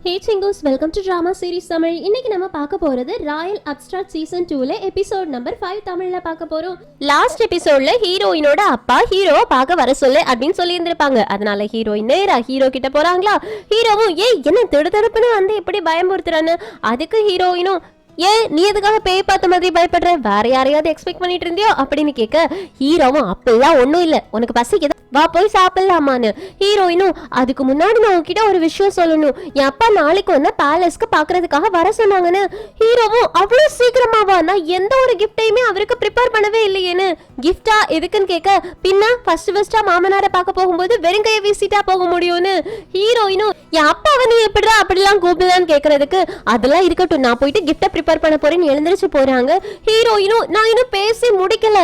ஹே சிங்கோஸ், welcome to drama series Tamil. இன்னைக்கு நம்ம பார்க்க போறது ராயல் அப்ஸ்ட்ராக்ட் சீசன் 2ல எபிசோட் நம்பர் 5 தமிழ்ல பார்க்க போறோம். லாஸ்ட் எபிசோட்ல ஹீரோயினோட அப்பா ஹீரோவை பார்க்க வர சொல்லு அப்படின்னு சொல்லி இருந்திருப்பாங்க. அதனால ஹீரோயின் நேரா ஹீரோ கிட்ட போறாங்களா. ஹீரோவும் என்ன திடுதடுப்புன்னு வந்து எப்படி பயமுறுத்துறான்னு, அதுக்கு ஹீரோயினும் நீ எதுக்காக பேய் பார்த்த மாதிரி பயப்படுற, வேற யாரையாவது எக்ஸ்பெக்ட் பண்ணிட்டு இருந்தியோ அப்படின்னு கேட்க, ஹீரோவும் அப்பெல்லாம் ஒன்றும் இல்லை, உனக்கு பசிக்குதா, வா போய் சாப்பிடலாமான்னு. ஹீரோயினும் அதுக்கு முன்னாடி நான் உங்ககிட்ட ஒரு விஷயம் சொல்லணும், என் அப்பா நாளைக்கு வந்து பேலஸ்க்கு பாக்குறதுக்காக வர சொன்னாங்கன்னு. ஹீரோவும் அவ்வளோ சீக்கிரமாவா, நான் எந்த ஒரு கிஃப்டையுமே அவருக்கு ப்ரிப்பேர் பண்ணவே இல்லையேன்னு. கிஃப்டா எதுக்குன்னு கேட்க, பின்ன ஃபர்ஸ்டா மாமனாரை பார்க்க போகும்போது வெறுங்கையை வீசிட்டா போக முடியும்னு. ஹீரோயினும் என் அப்பா வந்து எப்படிடா அப்படிலாம் கூப்பிடலான்னு கேட்கறதுக்கு, அதெல்லாம் இருக்கட்டும், நான் போயிட்டு கிஃப்டை ப்ரிப்பேர் பண்ண போறேன்னு எழுந்திரிச்சு போறாங்க. ஹீரோயினும் நான் இன்னும் பேசி முடிக்கல,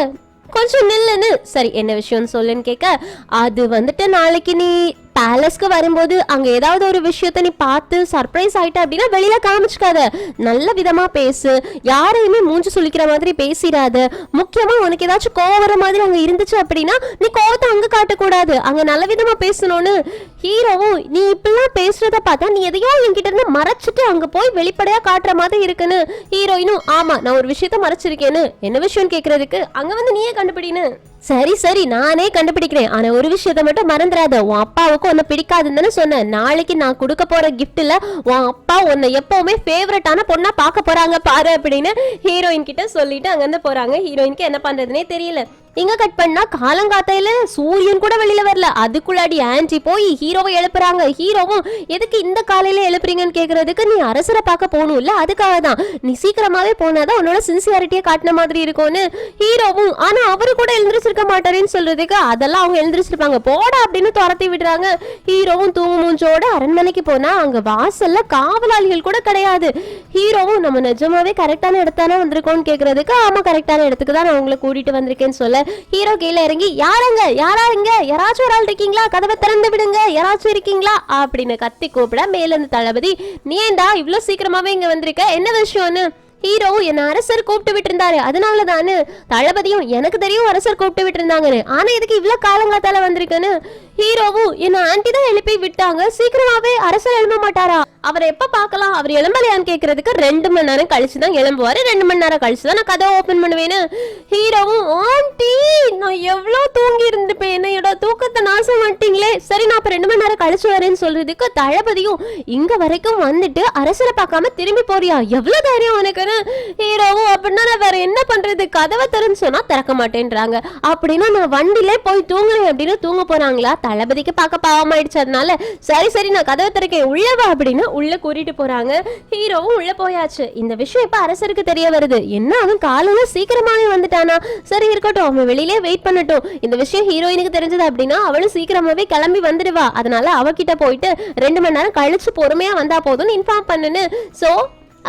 கொஞ்சம் நில்லுன்னு. சரி என்ன விஷயம்னு சொல்லுன்னு கேட்க, அது வந்துட்டு நாளைக்கு நீ பேலஸ்க்கு வரும்போது அங்க ஏதாவது ஒரு விஷயத்த நீ பார்த்து சர்ப்ரைஸ் ஆயிட்ட அப்படின்னா வெளியில காமிச்சுக்காத, நல்ல விதமா பேசு, யாரையுமே மூஞ்சி சுளிக்கிற மாதிரி பேசிடாத, முக்கியமா உனக்கு ஏதாச்சும் கோவம் வர மாதிரி அங்க இருந்துச்சு அப்படின்னா நீ கோவத்தை அங்க காட்டக்கூடாது, அங்க நல்ல விதமா பேசணும்னு. ஹீரோவும் நீ இப்பெல்லாம் பேசுறத பார்த்தா நீ எதையோ என்கிட்ட இருந்து மறைச்சிட்டு அங்க போய் வெளிப்படையா காட்டுற மாதிரி இருக்குன்னு. ஹீரோயினும் ஆமா நான் ஒரு விஷயத்த மறைச்சிருக்கேன்னு. என்ன விஷயம் கேட்கறதுக்கு, அங்க வந்து நீயே கண்டுபிடின்னு. சரி சரி நானே கண்டுபிடிக்கிறேன், ஆனா ஒரு விஷயத்த மட்டும் மறந்துடாத, உன் அப்பாவுக்கு உன்னை பிடிக்காதுன்னு சொன்னேன், நாளைக்கு நான் கொடுக்க போற கிஃப்ட்ல உன் அப்பா உன்னை எப்பவுமே ஃபேவரட்டான பொண்ணா பார்க்க போறாங்க பாரு அப்படின்னு ஹீரோயின் கிட்ட சொல்லிட்டு அங்கிருந்து போறாங்க. ஹீரோயினுக்கு என்ன பண்றதுனே தெரியல. இங்க கட் பண்ணா காலங்காத்தையில சூரியன் கூட வெளியில வரல, அதுக்குள்ளாடி ஆன்டி போய் ஹீரோவை எழுப்புறாங்க. ஹீரோவும் எதுக்கு இந்த காலையில எழுப்புறீங்கன்னு கேக்குறதுக்கு, நீ அரசரை பார்க்க போகணும் இல்ல, அதுக்காக தான், நீ சீக்கிரமாவே போனாதான் உன்னோட சின்சியாரிட்டியை காட்டின மாதிரி இருக்கும்னு. ஹீரோவும் ஆனா அவரு கூட எழுந்திரிச்சிருக்க மாட்டாருன்னு சொல்றதுக்கு, அதெல்லாம் அவங்க எழுந்திரிச்சிருப்பாங்க போடா அப்படின்னு துரத்தி விடுறாங்க. ஹீரோவும் தூங்கு மூஞ்சோட அரண்மனைக்கு போனா அங்க வாசல்ல காவலாளிகள் கூட கிடையாது. ஹீரோவும் நம்ம நிஜமாவே கரெக்டான இடத்தானே வந்திருக்கோம்னு கேக்குறதுக்கு, ஆமா கரெக்டான இடத்துக்கு தான் நான் உங்களை கூட்டிட்டு வந்திருக்கேன்னு சொல்ல, ஹீரோ கீழே இறங்கி யாருங்க யாராச்சும் ஒரு ஆள் இருக்கீங்களா, கதவை திறந்து விடுங்க, யாராச்சும் இருக்கீங்களா அப்படின்னு கத்தி கூப்பிட, மேல இருந்து தளபதி நீ ஏண்டா இவ்வளவு சீக்கிரமாவே இங்க வந்திருக்க, என்ன விஷயம்னு. ஹீரோவும் என்ன அரசர் கூப்பிட்டு விட்டு இருந்தாரு அதனாலதானு. தளபதியும் எனக்கு தெரியும் அரசர் கூப்பிட்டு விட்டு இருந்தாங்கன்னு, ஆனா இதுக்கு இவ்வளவு காலங்காத்தால வந்திருக்குன்னு. ஹீரோவும் என்ன ஆன்டி தான் எழுப்பி விட்டாங்க, சீக்கிரமாவே அரசர் எழும்ப மாட்டாரா, அவரை எப்ப பார்க்கலாம், அவர் எழும்பலையான்னு கேட்கறதுக்கு 2 மணி நேரம் கழிச்சுதான் எழும்புவாரு, 2 மணி நேரம் கழிச்சுதான் நான் கதை ஓபன் பண்ணுவேன்னு. ஹீரோவும் ஆன்டி நான் எவ்வளவு தூங்கி இருந்துப்பேன், என்னையோட தூக்கத்தை நாசம் பண்ணிட்டீங்களே, சரி நான் இப்ப 2 மணி நேரம் கழிச்சு வரேன்னு சொல்றதுக்கு, தளபதியும் இங்க வரைக்கும் வந்துட்டு அரசரை பார்க்காம திரும்பி போறியா, எவ்வளவு தைரியம் உனக்குன்னு. ஹீரோவும் அப்படின்னா நான் வேற என்ன பண்றது, கதவை திறன்னு சொன்னா திறக்க மாட்டேன்றாங்க, அப்படின்னா நான் வண்டிலே போய் தூங்குறேன் அப்படின்னு தூங்க போறாங்களா. தளபதிக்கு பார்க்க பாவமாயிடுச்சு, அதனால சரி சரி நான் கதவை திறக்கேன் உள்ளவா அப்படின்னு உள்ள கூட்டிட்டு போறாங்க. ஹீரோவும் உள்ள போயாச்சு. இந்த விஷயம் இப்ப அரசருக்கு தெரிய வருது, என்ன அவன் காலையில சீக்கிரமாவே வந்துட்டானா, சரி இருக்கட்டும் அவன் வெளியிலே வெயிட் பண்ணட்டும், இந்த விஷயம் ஹீரோயினுக்கு தெரிஞ்சது அப்படின்னா அவளும் சீக்கிரமாவே கிளம்பி வந்துடுவா, அதனால அவகிட்ட போயிட்டு 2 மணி நேரம் கழிச்சு பொறுமையா வந்தா போதும்னு இன்ஃபார்ம் பண்ணுன்னு. சோ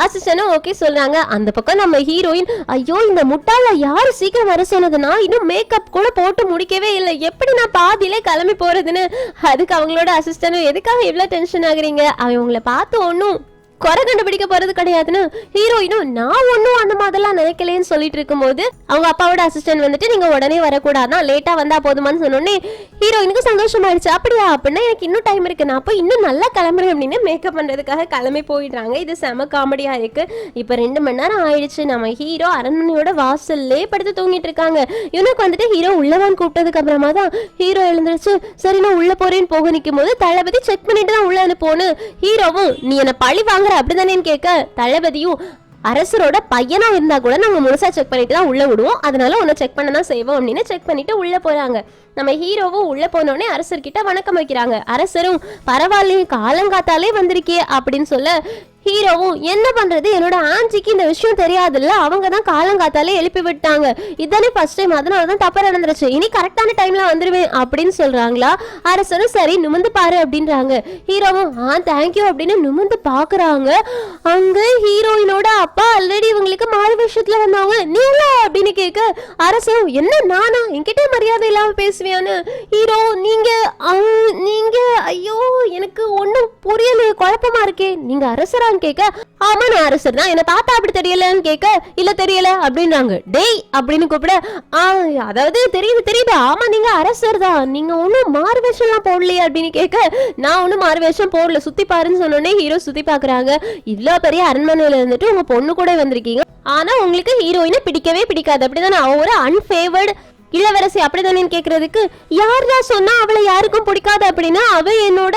அசிஸ்டனும் ஓகே சொல்றாங்க. அந்த பக்கம் நம்ம ஹீரோயின் ஐயோ இந்த முட்டாள யாரு சீக்கிரம் வர சொன்னதுன்னா இன்னும் மேக்கப் கூட போட்டு முடிக்கவே இல்லை, எப்படி நான் பாதியிலே கிளம்பி போறதுன்னு. அதுக்கு அவங்களோட அசிஸ்டனும் எதுக்காக இவ்வளவு டென்ஷன் ஆகுறீங்க, அவன் உங்களை பார்த்து ஒன்னும் குறை கண்டுபிடிக்க போறது கிடையாதுன்னு. ஹீரோயினும் நான் ஒன்னும் அந்த மாதிரிலாம் நினைக்கலன்னு சொல்லிட்டு இருக்கும்போது அவங்க அப்பாவோட அசிஸ்டன்ட் வந்துட்டு நீங்க உடனே வரக்கூடாதுன்னா லேட்டா வந்தா போதுமான்னு சொன்னோடனே ஹீரோயினுக்கு சந்தோஷமாயிடுச்சு. அப்படியா அப்படின்னா எனக்கு இன்னும் டைம் இருக்கு, நான் போய் இன்னும் நல்லா கிளம்புறேன் அப்படின்னு மேக்கப் பண்றதுக்காக கிளம்பி போயிடுறாங்க. இது செம காமெடியா இருக்கு. இப்ப 2 மணி நேரம் ஆயிடுச்சு, நம்ம ஹீரோ அரண்மனையோட வாசல்லே படுத்து தூங்கிட்டு இருக்காங்க. இவனுக்கு வந்துட்டு ஹீரோ உள்ளவான்னு கூப்பிட்டதுக்கு அப்புறமா தான் ஹீரோ எழுந்திருச்சு சரி நான் உள்ள போறேன்னு போக நிற்கும் போது தளபதி செக் பண்ணிட்டு தான் உள்ள அனுப்போன்னு. ஹீரோவும் நீ என்ன பழி வாங்க அப்படிதானேன்னு கேட்க, தளபதியும் அரசரோட பையனா இருந்தா கூட நாங்க முழுசா செக் பண்ணிட்டு தான் உள்ள விடுவோம், அதனால உன்னை செக் பண்ண தான் செய்வோம் அப்படின்னு செக் பண்ணிட்டு உள்ள போறாங்க. நம்ம ஹீரோவும் உள்ள போனோடனே அரசர்கிட்ட வணக்கம் வைக்கிறாங்க. அரசரும் பரவாயில்லையே காலங்காத்தாலே வந்திருக்கே அப்படின்னு சொல்ல, ஹீரோவும் என்ன பண்றது என்னோட ஆன்டிக்கு இந்த விஷயம் தெரியாதுல்ல, அவங்க தான் காலங்காத்தாலே எழுப்பி விட்டாங்க, இதானே ஃபர்ஸ்ட் டைம், அதனாலதான் தப்பா நடந்துருச்சு, இனி கரெக்டான டைம்ல வந்துருவேன் அப்படின்னு சொல்றாங்களா. அரசரும் சரி நிமிந்து பாரு அப்படின்றாங்க. ஹீரோவும் தேங்க்யூ அப்படின்னு நிமிந்து பாக்குறாங்க. அங்க ஹீரோயினோட அப்பா ஆல்ரெடி இவங்களுக்கு மாறு விஷயத்துல வந்தாங்க. நீங்கள அப்படின்னு கேட்க, அரசரும் என்ன நானா என்கிட்ட மரியாதை இல்லாம பேசுவியான்னு. ஹீரோ நீங்க ஐயோ எனக்கு ஒன்னும் புரியலையே, குழப்பமா இருக்கே, நீங்க அரசரா அரசரான்னு கேட்க, ஆமா நான் அரசர் தான், என்ன தாத்தா அப்படி தெரியலன்னு கேட்க, இல்ல தெரியல அப்படின்றாங்க. டேய் அப்படின்னு கூப்பிட, அதாவது தெரியுது தெரியுது, ஆமா நீங்க அரசர் தான், நீங்க ஒன்னும் மாறுவேஷம் எல்லாம் போடலையே அப்படின்னு கேட்க, நான் ஒன்னும் மாறுவேஷம் போடல, சுத்தி பாருன்னு சொன்னோடனே ஹீரோ சுத்தி பாக்குறாங்க. இவ்வளவு பெரிய அரண்மனையில இருந்துட்டு உங்க பொண்ணு கூட வந்திருக்கீங்க, ஆனா உங்களுக்கு ஹீரோயினை பிடிக்கவே பிடிக்காது அப்படிதானே, அவ ஒரு அன்ஃபேவர்டு இளவரசி அப்படிதானே கேக்குறதுக்கு, யாரா சொன்னா அவளை யாருக்கும் பிடிக்காது அப்படின்னா அவ என்னோட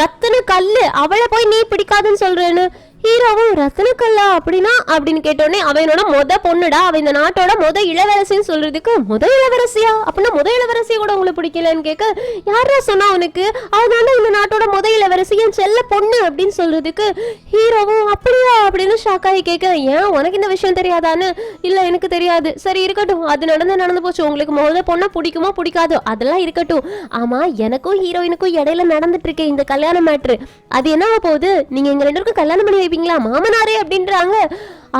ரத்தன கல்லு, அவளை போய் நீ பிடிக்காதுன்னு சொல்றேன்னு. ஹீரோவும் ரத்தனக்கல்லா அப்படின்னா அப்படின்னு கேட்டோடனே, அவ என்னோட மொத பொண்ணுடா, அவ இந்த நாட்டோட இளவரசின்னு சொல்றதுக்கு, இளவரசியா அப்படின்னா இளவரசிய கூட உங்களுக்கு பிடிக்கலன்னு கேட்க, யாரா சொன்னா உனக்கு, அதனால இந்த நாட்டோட இளவரசி என் செல்ல பொண்ணு அப்படின்னு சொல்றதுக்கு ஹீரோவும் அப்படியா அப்படின்னு ஷாக்காகி கேட்க, ஏன் உனக்கு இந்த விஷயம் தெரியாதான்னு, இல்ல எனக்கு தெரியாது, சரி இருக்கட்டும், அது நடந்து போச்சு, உங்களுக்கு பொண்ணை பிடிக்குமோ பிடிக்காதோ அதெல்லாம் இருக்கட்டும், ஆமா எனக்கும் ஹீரோயினுக்கும் இடையில நடந்துட்டு இருக்கேன் இந்த கல்யாண மேட்ரு, அது என்ன போகுது, நீங்க எங்க ரெண்டு பேருக்கும் கல்யாணம் பண்ணி மாமனாரே அப்படின்றாங்க.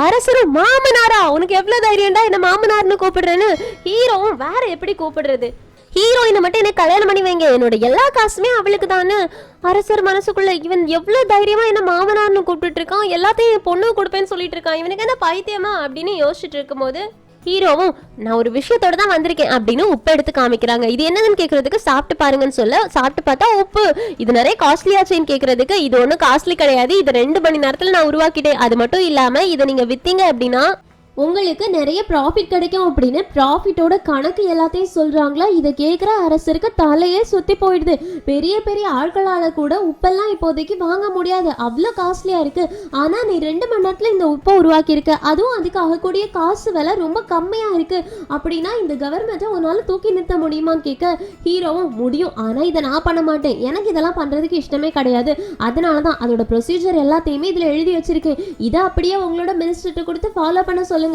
அரசரும் மாமனாரா, உனக்கு எவ்வளவு தைரியம்டா என்ன மாமனார்னு கூப்பிடுறேன்னு. ஹீரோவும் வேற எப்படி கூப்பிடுறது, ஹீரோயினை மட்டும் எனக்கு கல்யாணம் பண்ணி வைங்க, என்னோட எல்லா காசுமே அவளுக்கு தானே. அரசர் மனசுக்குள்ள இவன் எவ்வளவு தைரியமா என்ன மாமனார்னு கூப்பிட்டு இருக்கான், எல்லாத்தையும் பொண்ணு கொடுப்பேன்னு சொல்லிட்டு இருக்கான், இவனுக்கு என்ன பைத்தியமா அப்படின்னு யோசிச்சுட்டு இருக்கும் போது ஹீரோவும் நான் ஒரு விஷயத்தோட தான் வந்திருக்கேன் அப்படின்னு உப்பு எடுத்து காமிக்கிறாங்க. இது என்னதுன்னு கேட்கறதுக்கு சாப்பிட்டு பாருங்கன்னு சொல்ல, சாப்பிட்டு பார்த்தா உப்பு, இது நிறைய காஸ்ட்லியாச்சேன்னு கேட்கறதுக்கு, இது ஒன்றும் காஸ்ட்லி கிடையாது, இது 2 மணி நேரத்தில் நான் உருவாக்கிட்டேன், அது மட்டும் இல்லாம இதை நீங்க வித்தீங்க அப்படின்னா உங்களுக்கு நிறைய ப்ராஃபிட் கிடைக்கும் அப்படின்னு ப்ராஃபிட்டோட கணக்கு எல்லாத்தையும் சொல்றாங்களா. இதை கேட்குற அரசருக்கு தலையே சுத்தி போயிடுது. பெரிய பெரிய ஆட்களால கூட உப்பெல்லாம் இப்போதைக்கு வாங்க முடியாது, அவ்வளோ காஸ்ட்லியா இருக்கு. ஆனா நீ 2 மணி நேரத்துல இந்த உப்பை உருவாக்கியிருக்க, அதுவும் அதுக்கு ஆகக்கூடிய காசு விலை ரொம்ப கம்மியா இருக்கு அப்படின்னா இந்த கவர்மெண்ட்டை உன்னால தூக்கி நிறுத்த முடியுமான்னு கேட்க, ஹீரோவும் முடியும், ஆனா இதை நான் பண்ண மாட்டேன், எனக்கு இதெல்லாம் பண்றதுக்கு இஷ்டமே கிடையாது, அதனாலதான் அதோட ப்ரொசீஜர் எல்லாத்தையுமே இதுல எழுதி வச்சிருக்கேன், இதை அப்படியே உங்களோட மினிஸ்டர்கிட்ட கொடுத்து ஃபாலோ பண்ண சொல்லுங்க,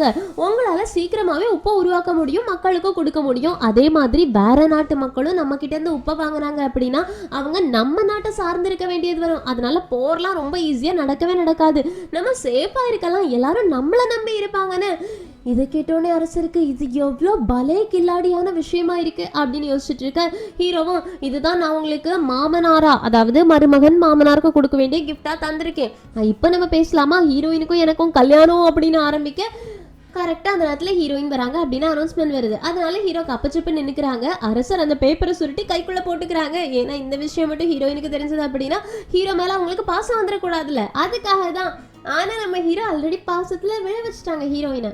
உங்களால சீக்கிரமாவே உப்பை உருவாக்க முடியும், மக்களுக்கும் கொடுக்க முடியும். அதே மாதிரி வேற நாட்டு மக்களும் நம்ம கிட்ட இருந்து உப்பை வாங்குறாங்க அப்படின்னா அவங்க நம்ம நாட்டை சார்ந்து இருக்க வேண்டியது வரும். அதனால போர்லாம் ரொம்ப ஈஸியா நடக்கவே நடக்காது, நம்ம சேஃபா இருக்கலாம், எல்லாரும் நம்மள நம்பி இருப்பாங்கன்னு. இதை கேட்டோடனே அரசருக்கு இது எவ்வளோ பலே கில்லாடியான விஷயமா இருக்கு அப்படின்னு யோசிச்சுட்டு இருக்க. ஹீரோவும் இதுதான் நான் உங்களுக்கு மாமனாரா, அதாவது மருமகன் மாமனாருக்கு கொடுக்க வேண்டிய கிஃப்டா தந்திருக்கேன், இப்போ நம்ம பேசலாமா, ஹீரோயினுக்கும் எனக்கும் கல்யாணம் அப்படின்னு ஆரம்பிக்க கரெக்டாக அந்த நேரத்தில் ஹீரோயின் வராங்க அப்படின்னு அனௌன்ஸ்மெண்ட் வருது. அதனால ஹீரோ கப்பச்சிப்பு நின்றுக்கிறாங்க. அரசர் அந்த பேப்பரை சுருட்டி கைக்குள்ளே போட்டுக்கிறாங்க. ஏன்னா இந்த விஷயம் மட்டும் ஹீரோயினுக்கு தெரிஞ்சது அப்படின்னா ஹீரோ மேலே அவங்களுக்கு பாசம் வந்துடக்கூடாதுல்ல, அதுக்காக தான். ஆனால் நம்ம ஹீரோ ஆல்ரெடி பாசத்தில் விழ வச்சுட்டாங்க ஹீரோயினை.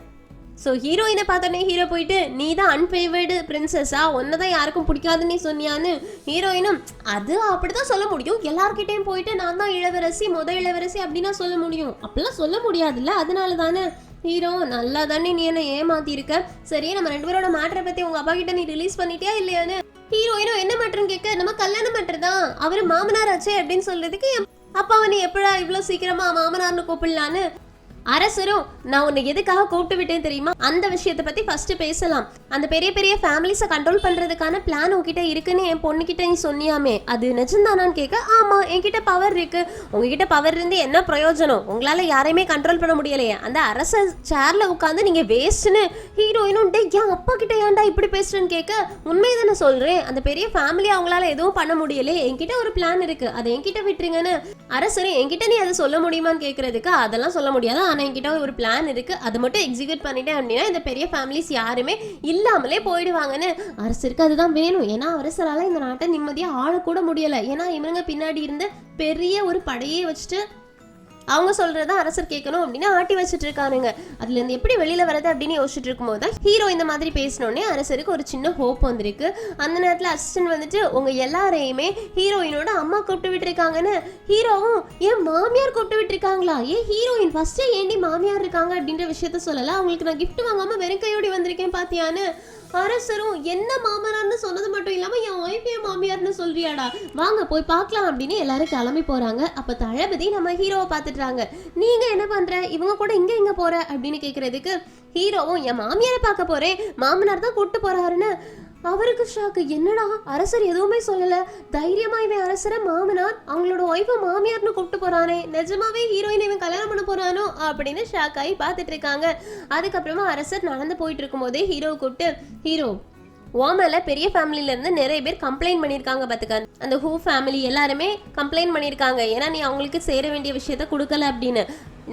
ஸோ ஹீரோயினை பார்த்தோன்னே ஹீரோ போயிட்டு, நீ தான் அன்ஃபேவர்டு பிரின்சஸா, ஒன்றை தான் யாருக்கும் பிடிக்காதுன்னு சொன்னியான்னு. ஹீரோயினும் அது அப்படி தான் சொல்ல முடியும், எல்லார்கிட்டையும் போயிட்டு நான் தான் இளவரசி இளவரசி அப்படின்னா சொல்ல முடியும், அப்படிலாம் சொல்ல முடியாதுல்ல, அதனால தானே. ஹீரோ நல்லா தானே நீ என்ன ஏமாத்திருக்க, சரி நம்ம 2 பேரோட மேட்டரை பற்றி உங்கள் அப்பா கிட்ட நீ ரிலீஸ் பண்ணிட்டியா இல்லையான்னு. ஹீரோயினும் என்ன மேட்டர்னு கேட்க, நம்ம கல்யாண மேட்டர் தான், அவர் மாமனார் ஆச்சே அப்படின்னு சொல்றதுக்கு அப்பாவை நீ எப்படா இவ்வளோ சீக்கிரமா மாமனார்னு கூப்பிடலான்னு. அரசரும் நான் உன்னை எதுக்காக கூப்பிட்டு விட்டேன் தெரியுமா, அந்த விஷயத்தை பத்தி ஃபர்ஸ்ட் பேசலாம். அந்த பெரிய பெரிய ஃபேமிலிஸை கண்ட்ரோல் பண்றதுக்கான பிளான் உங்ககிட்ட இருக்குன்னு என் பொண்ணுகிட்ட நீ சொன்னியாமே, அது நிஜம்தானான்னு கேட்க, ஆமா என்கிட்ட பவர் இருக்கு. உங்ககிட்ட பவர் இருந்து என்ன பிரயோஜனம், உங்களால யாரையுமே கண்ட்ரோல் பண்ண முடியலையே, அந்த அரச சேர்ல உட்காந்து நீங்க வேஸ்ட்னு. ஹீரோயினும் என் அப்பா கிட்ட ஏன்டா இப்படி பேசுறேன்னு கேட்க, உண்மைதானே சொல்றேன், அந்த பெரிய ஃபேமிலி அவங்களால எதுவும் பண்ண முடியல, என்கிட்ட ஒரு பிளான் இருக்கு, அதை என்கிட்ட விட்டுருங்கன்னு. அரசரு என்கிட்ட நீ அதை சொல்ல முடியுமான்னு கேட்கறதுக்கு, அதெல்லாம் சொல்ல முடியாது, ஆனால் என்கிட்ட ஒரு பிளான் இருக்கு, அதை மட்டும் எக்ஸிக்யூட் பண்ணிட்டேன் அப்படின்னா இந்த பெரிய ஃபேமிலிஸ் யாருமே இல்லாமலே போயிடுவாங்கன்னு. அரசருக்கு அதுதான் வேணும், ஏன்னா அரசரால இந்த நாட்டை நிம்மதியாக ஆளக்கூட முடியலை, ஏன்னா இவங்க பின்னாடி இருந்து பெரிய ஒரு படையே வச்சுட்டு அவங்க சொல்றதான் அரசர் கேட்கணும் அப்படின்னு ஆட்டி வச்சுட்டு இருக்கானுங்க. அதுல இருந்து எப்படி வெளியில வரது அப்படின்னு யோசிச்சுட்டு இருக்கும்போது தான் ஹீரோ இந்த மாதிரி பேசினோடனே அரசருக்கு ஒரு சின்ன ஹோப் வந்திருக்கு. அந்த நேரத்துல அசிஸ்டன்ட் வந்துட்டு உங்க எல்லாரையுமே ஹீரோயினோட அம்மா கூப்பிட்டு விட்டுருக்காங்கன்னு. ஹீரோவும் ஏன் மாமியார் கூப்பிட்டு விட்டுருக்காங்களா, ஏன் ஹீரோயின் ஃபர்ஸ்டே ஏண்டி மாமியார் இருக்காங்க அப்படின்ற விஷயத்த சொல்லல, அவங்களுக்கு நான் கிஃப்ட் வாங்காம வெறும் கையோடி வந்திருக்கேன் பாத்தியான்னு. அரசரும் என்ன மாமனார்னு சொன்னது மட்டும் இல்லாம என் ஒய்ஃபே மாமியார்னு சொல்றியாடா, வாங்க போய் பார்க்கலாம் அப்படின்னு எல்லாரும் கிளம்பி போறாங்க. அப்ப தளபதி நம்ம ஹீரோவை பார்த்துட்டாங்க. நீங்க என்ன பண்ற, இவங்க கூட இங்க போற அப்படின்னு கேக்குறதுக்கு ஹீரோவும் என் மாமியாரை பார்க்க போறேன், மாமனார் தான் கூட்டு போறாருன்னு. அவருக்கு ஷாக்கு, என்னடா அரசர் எதுவுமே சொல்லல, தைரியமா இவன் அரசரை மாமனார் அவங்களோட ஒய்ஃபை மாமியார்னு கூப்பிட்டு போறானே, நிஜமாவே ஹீரோயின் இவன் கல்யாணம் பண்ண போறானோ அப்படின்னு ஷாக் ஆகி பார்த்துட்டு இருக்காங்க. அதுக்கப்புறமா அரசர் நடந்து போயிட்டு இருக்கும் போதே ஹீரோ கூப்பிட்டு, ஹீரோ ஓமல பெரிய ஃபேமிலில இருந்து நிறைய பேர் கம்ப்ளைண்ட் பண்ணியிருக்காங்க பார்த்துக்க. அந்த ஹூ ஃபேமிலி எல்லாருமே கம்ப்ளைண்ட் பண்ணியிருக்காங்க, ஏன்னா நீ அவங்களுக்கு சேர வேண்டிய விஷயத்த கொடுக்கல அப்படின்னு.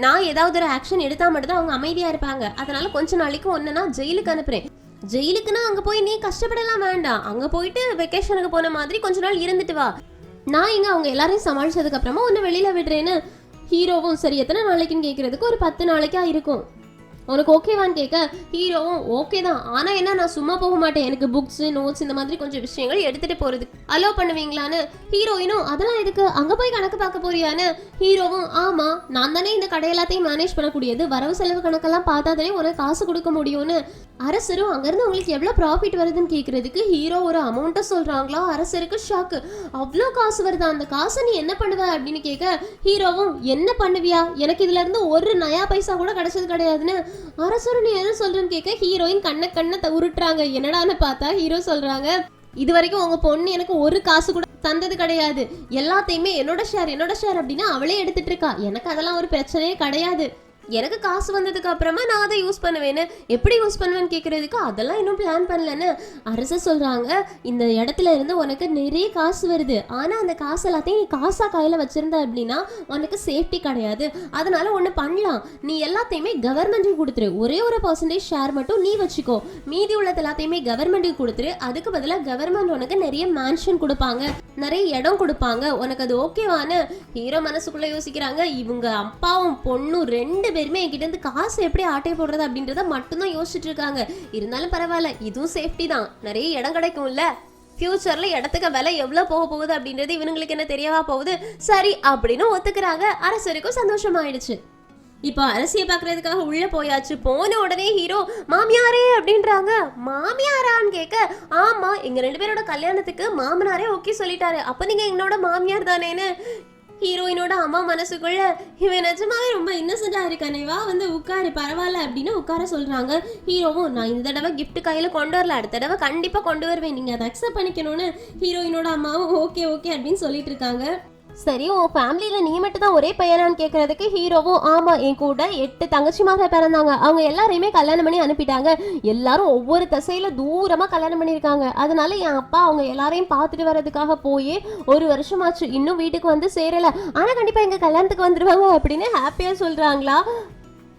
நான் ஏதாவது ஒரு ஆக்ஷன் எடுத்தா மட்டும் தான் அவங்க அமைதியா இருப்பாங்க. அதனால கொஞ்ச நாளைக்கு ஒன்னு நான் ஜெயிலுக்கு அனுப்புறேன். ஜெயிலுக்குன்னா அங்க போய் நீ கஷ்டப்படலாம் வேண்டாம், அங்க போயிட்டு வெக்கேஷனுக்கு போன மாதிரி கொஞ்ச நாள் இருந்துட்டு வா. நான் இங்க அவங்க எல்லாரையும் சமாளிச்சதுக்கு அப்புறமா ஒன்னு வெளியில விடுறேன்னு. ஹீரோவும் சரி எத்தனை நாளைக்குன்னு கேட்கறதுக்கு ஒரு 10 நாளைக்கா இருக்கும். உனக்கு ஓகேவான்னு கேட்க ஹீரோவும் ஓகே தான், ஆனால் என்ன நான் சும்மா போக மாட்டேன், எனக்கு புக்ஸ் நோட்ஸ் இந்த மாதிரி கொஞ்சம் விஷயங்கள் எடுத்துகிட்டு போகிறது அலோ பண்ணுவீங்களான்னு. ஹீரோயினும் அதெல்லாம் எதுக்கு, அங்கே போய் கணக்கு பார்க்க போறியான்னு. ஹீரோவும் ஆமாம், நான் தானே இந்த கடை எல்லாத்தையும் மேனேஜ் பண்ணக்கூடியது, வரவு செலவு கணக்கெல்லாம் பார்த்தா தானே உனக்கு காசு கொடுக்க முடியும்னு. அரசரும் அங்கேருந்து உங்களுக்கு எவ்வளோ ப்ராஃபிட் வருதுன்னு கேட்குறதுக்கு ஹீரோ ஒரு அமௌண்ட்டை சொல்கிறாங்களா. அரசருக்கு ஷாக்கு, அவ்வளோ காசு வருதா, அந்த காசை நீ என்ன பண்ணுவ அப்படின்னு கேட்க ஹீரோவும் என்ன பண்ணுவியா, எனக்கு இதுலேருந்து ஒரு நயா பைசா கூட கிடைச்சது கிடையாதுன்னு. அரசரும் நீ எது சொல்றேன்னு கேட்க ஹீரோயின் கண்ணை உருட்டுறாங்க. என்னடான்னு பார்த்தா ஹீரோ சொல்றாங்க, இது வரைக்கும் உங்க பொண்ணு எனக்கு ஒரு காசு கூட தந்தது கிடையாது, எல்லாத்தையுமே என்னோட ஷேர் அப்படின்னு அவளே எடுத்துட்டு இருக்கா, எனக்கு அதெல்லாம் ஒரு பிரச்சனையே கிடையாது, எனக்கு காசு வந்ததுக்கு அப்புறமா நான் அதை யூஸ் பண்ணுவேன்னு. எப்படி யூஸ் பண்ணுவேன்னு கேட்கறதுக்கு அதெல்லாம் இன்னும் பிளான் பண்ணலன்னு அரசர் சொல்றாங்க. இந்த இடத்துல இருந்து உனக்கு நிறைய காசு வருது, ஆனா அந்த காசு எல்லாத்தையும் நீ காசா கையில வச்சிருந்த அப்படின்னா உனக்கு சேஃப்டி கிடையாது. அதனால ஒண்ணு பண்ணலாம், நீ எல்லாத்தையுமே கவர்மெண்ட்டுக்கு கொடுத்துரு, ஒரே ஒரு % ஷேர் மட்டும் நீ வச்சுக்கோ, மீதி உள்ளது எல்லாத்தையுமே கவர்மெண்ட்டுக்கு கொடுத்துரு. அதுக்கு பதிலாக கவர்மெண்ட் உனக்கு நிறைய மேன்ஷன் கொடுப்பாங்க, நிறைய இடம் கொடுப்பாங்க, உனக்கு அது ஓகேவான்னு. ஹீரோ மனசுக்குள்ள யோசிக்கிறாங்க, இவங்க அப்பாவும் பொண்ணும் 2 பேருமே என்கிட்ட இருந்து காசு எப்படி ஆட்டை போடுறது அப்படின்றத மட்டும்தான் யோசிச்சுட்டு இருக்காங்க. இருந்தாலும் பரவாயில்ல, இதுவும் சேஃப்டி தான், நிறைய இடம் கிடைக்கும்ல, ஃபியூச்சர்ல இடத்துக்கு விலை எவ்வளவு போக போகுது அப்படின்றது இவங்களுக்கு என்ன தெரியவா போகுது. சரி அப்படின்னு ஒத்துக்கிறாங்க. அரசருக்கும் சந்தோஷமாயிடுச்சு. இப்போ அரசியை பாக்குறதுக்காக உள்ள போயாச்சு. போன உடனே ஹீரோ மாமியாரே அப்படின்றாங்க. மாமியாரான்னு கேட்க ஆமா, எங்க 2 பேரோட கல்யாணத்துக்கு மாமனாரே ஓகே சொல்லிட்டாரு, அப்ப நீங்க என்னோட மாமியார் தானேன்னு. ஹீரோயினோட அம்மா மனசுக்குள்ள இவன் நிஜமாவே ரொம்ப இன்னசென்டா இருக்கானே, வா வந்து உட்காரு பரவாயில்ல அப்படின்னு உட்கார சொல்றாங்க. ஹீரோவும் நான் இந்த தடவை கிஃப்ட் கையில கொண்டு வரல, அடுத்த தடவை கண்டிப்பா கொண்டு வருவேன், நீங்க அதை அக்செப்ட் பண்ணிக்கணும்னு ஹீரோயினோட அம்மாவும் ஓகே அப்படின்னு சொல்லிட்டு இருக்காங்க. சரி உன் ஃபேமிலியில் நீ மட்டும் தான் ஒரே பையனான்னு கேட்கறதுக்கு ஹீரோவும் ஆமாம், என் கூட 8 தங்கச்சிமாக பிறந்தாங்க, அவங்க எல்லாரையுமே கல்யாணம் பண்ணி அனுப்பிட்டாங்க, எல்லாரும் ஒவ்வொரு திசையில் தூரமாக கல்யாணம் பண்ணியிருக்காங்க, அதனால என் அப்பா அவங்க எல்லாரையும் பார்த்துட்டு வர்றதுக்காக போய் 1 வருஷமாச்சு, இன்னும் வீட்டுக்கு வந்து சேரலை, ஆனால் கண்டிப்பாக எங்கள் கல்யாணத்துக்கு வந்துடுவாங்க அப்படின்னு ஹாப்பியாக சொல்கிறாங்களா.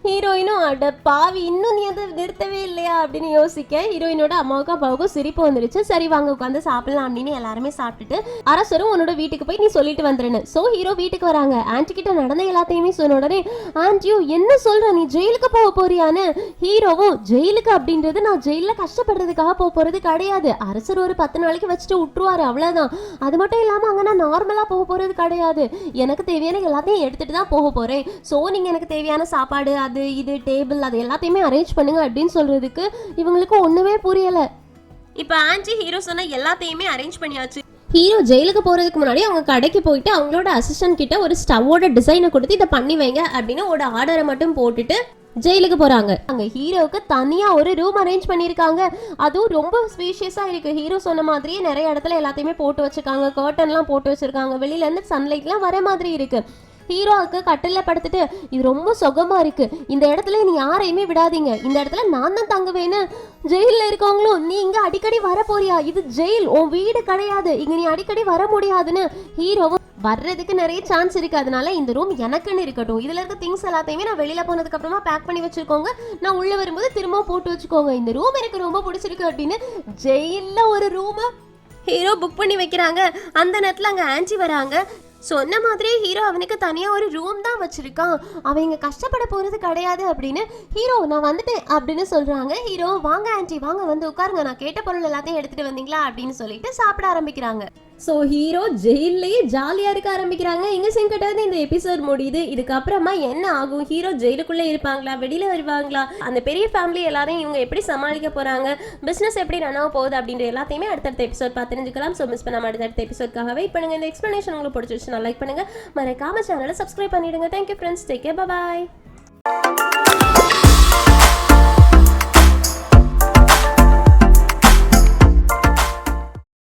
ஹீரோயினும் அட பாவி இன்னும் நீ அதை நிறுத்தவே இல்லையா அப்படின்னு யோசிக்க ஹீரோயினோட அம்மாவுக்கும் அப்பாவுக்கும் சிரிப்பு வந்துருச்சு. சரி வாங்க உட்காந்து சாப்பிடலாம் அப்படின்னு எல்லாருமே சாப்பிட்டுட்டு அரசரும் உன்னோட வீட்டுக்கு போய் நீ சொல்லிட்டு வந்துருன்னு. ஸோ ஹீரோ வீட்டுக்கு வராங்க. ஆன்டி கிட்ட நடந்த எல்லாத்தையுமே சொன்ன உடனே ஆன்டியும் என்ன சொல்ற, நீ ஜெயிலுக்கு போக போறியான்னு. ஹீரோவும் ஜெயிலுக்கு அப்படின்றது நான் ஜெயில கஷ்டப்படுறதுக்காக போக போறது கிடையாது, அரசர் ஒரு 10 நாளைக்கு வச்சுட்டு விட்டுருவாரு அவ்வளவுதான், அது மட்டும் இல்லாம அங்க நான் நார்மலா போக போறது கிடையாது, எனக்கு தேவையான எல்லாத்தையும் எடுத்துட்டு தான் போக போறேன், ஸோ நீங்க எனக்கு தேவையான சாப்பாடு அது இது டேபிள் அது எல்லாத்தையுமே அரேஞ்ச் பண்ணுங்க அப்படின்னு சொல்றதுக்கு இவங்களுக்கு ஒண்ணுமே புரியல. இப்ப ஆன்டி ஹீரோ சொன்ன எல்லாத்தையுமே அரேஞ்ச் பண்ணியாச்சு. ஹீரோ ஜெயிலுக்கு போறதுக்கு முன்னாடி அவங்க கடைக்கு போயிட்டு அவங்களோட அசிஸ்டன்ட் கிட்ட ஒரு ஸ்டவ்வோட டிசைனை கொடுத்து இதை பண்ணி வைங்க அப்படின்னு ஒரு ஆர்டரை மட்டும் போட்டுட்டு ஜெயிலுக்கு போறாங்க. அங்க ஹீரோவுக்கு தனியா ஒரு ரூம் அரேஞ்ச் பண்ணிருக்காங்க, அதுவும் ரொம்ப ஸ்பேஷியஸா இருக்கு. ஹீரோ சொன்ன மாதிரியே நிறைய இடத்துல எல்லாத்தையுமே போட்டு வச்சிருக்காங்க, கர்டன்லாம் போட்டு வச்சிருக்காங்க, வெளியில இருந்து சன்லைட்லாம் வர மாதிரி இருக்கு. ஹீரோவுக்கு கட்டில படுத்துட்டு இது ரொம்ப சுகமா இருக்கு, இந்த இடத்துல நீ யாரையுமே விடாதீங்க, இந்த இடத்துல நான் தான் தங்குவேன்னு. ஜெயில இருக்கவங்களும் நீ இங்க அடிக்கடி வர போறியா, இது ஜெயில் உன் வீடு கிடையாது, இங்க நீ அடிக்கடி வர முடியாதுன்னு. ஹீரோவும் வர்றதுக்கு நிறைய சான்ஸ் இருக்கு, அதனால இந்த ரூம் எனக்குன்னு இருக்கட்டும், இதுல இருக்க திங்ஸ் எல்லாத்தையுமே நான் வெளியில போனதுக்கு அப்புறமா பேக் பண்ணி வச்சிருக்கோங்க, நான் உள்ள வரும்போது திரும்ப போட்டு வச்சுக்கோங்க, இந்த ரூம் எனக்கு ரொம்ப பிடிச்சிருக்கு அப்படின்னு ஜெயில ஒரு ரூம் ஹீரோ புக் பண்ணி வைக்கிறாங்க. அந்த நேரத்துல அங்க ஆன்டி வராங்க. சொன்ன மாதிரி ஹீரோ அவனுக்கு தனியா ஒரு ரூம் தான் வச்சிருக்கான், அவங்க கஷ்டப்பட போறது கிடையாது அப்படின்னு. ஹீரோ நான் வந்துட்டேன் அப்படின்னு சொல்றாங்க. ஹீரோ வாங்க ஆன்டி வாங்க வந்து உட்காருங்க, நான் கேட்ட பொருள் எல்லாத்தையும் எடுத்துட்டு வந்தீங்களா அப்படின்னு சொல்லிட்டு சாப்பிட ஆரம்பிக்கிறாங்க. ஸோ ஹீரோ ஜெயிலே ஜாலியாக இருக்க ஆரம்பிக்கிறாங்க. இங்கே சிங்கட்டாவது இந்த எபிசோட் முடியுது. இதுக்கப்புறமா என்ன ஆகும், ஹீரோ ஜெயிலுக்குள்ளே இருப்பாங்களா, வெளியில் வருவாங்களா, அந்த பெரிய ஃபேமிலி எல்லாரையும் இவங்க எப்படி சமாளிக்க போகிறாங்க, பிஸ்னஸ் எப்படி ரன் ஆக போகுது அப்படின்ற எல்லாத்தையுமே அடுத்தடுத்த எபிசோட் பார்த்து தெரிஞ்சுக்கலாம். ஸோ மிஸ் பண்ணாமல் அடுத்தடுத்த எபிசோட்காக வெயிட் பண்ணுங்கள். இந்த எக்ஸ்ப்ளனேஷன் உங்களுக்கு பிடிச்சிருச்சுன்னா லைக் பண்ணுங்கள், மறக்காம சேனலை சப்ஸ்கிரைப் பண்ணிவிடுங்க. தேங்க்யூ ஃப்ரெண்ட்ஸ், டேக் கேர், பாய்.